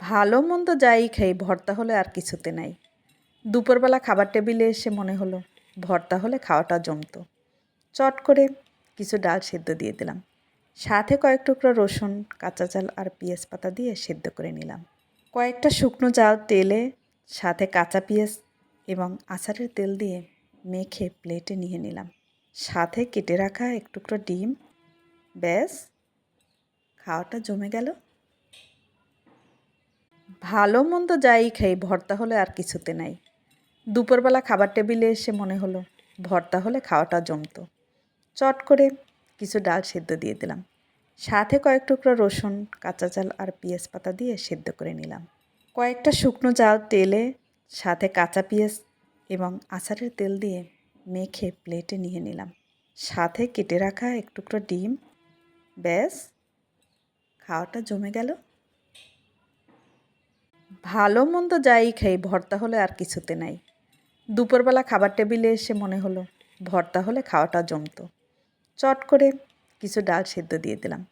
ভালো মন্দ যাই খাই ভর্তা হলে আর কিছুতে নাই। দুপুরবেলা খাবার টেবিলে এসে মনে হলো ভর্তা হলে খাওয়াটা জমতো। চট করে কিছু ডাল সেদ্ধ দিয়ে দিলাম, সাথে কয়েক টুকরো রসুন, কাঁচা চাল আর পেঁয়াজ পাতা দিয়ে সেদ্ধ করে নিলাম। কয়েকটা শুকনো চাল তেলে সাথে কাঁচা পেঁয়াজ এবং আচারের তেল দিয়ে মেখে প্লেটে নিয়ে নিলাম। সাথে কেটে রাখা এক টুকরো ডিম। ব্যাস, খাওয়াটা জমে গেল। ভালো মন্দ যাই খাই ভর্তা হলে আর কিছুতে নাই। দুপুরবেলা খাবার টেবিলে এসে মনে হলো ভর্তা হলে খাওয়াটা জমতো। চট করে কিছু ডাল সেদ্ধ দিয়ে দিলাম, সাথে কয়েক টুকরো রসুন, কাঁচা চাল আর পেঁয়াজ পাতা দিয়ে সেদ্ধ করে নিলাম। কয়েকটা শুকনো চাল তেলে সাথে কাঁচা পেঁয়াজ এবং আচারের তেল দিয়ে মেখে প্লেটে নিয়ে নিলাম। সাথে কেটে রাখা এক টুকরো ডিম। ব্যাস, খাওয়াটা জমে গেল। ভালো মন্দ যাই খাই ভর্তা হলে আর কিছুতে নাই। দুপুরবেলা খাবার টেবিলে এসে মনে হলো ভর্তা হলে খাওয়াটা জমতো। চট করে কিছু ডাল সেদ্ধ দিয়ে দিলাম,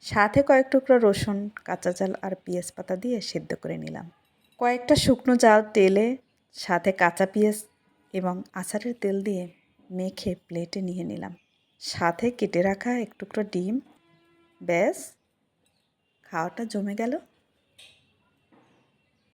সাথে কয়েক টুকরো রসুন, কাঁচা চাল আর পেঁয়াজ পাতা দিয়ে সেদ্ধ করে নিলাম। কয়েকটা শুকনো চাল তেলে সাথে কাঁচা পেঁয়াজ এবং আচারের তেল দিয়ে মেখে প্লেটে নিয়ে নিলাম। সাথে কেটে রাখা এক টুকরো ডিম। ব্যাস, খাওয়াটা জমে গেল।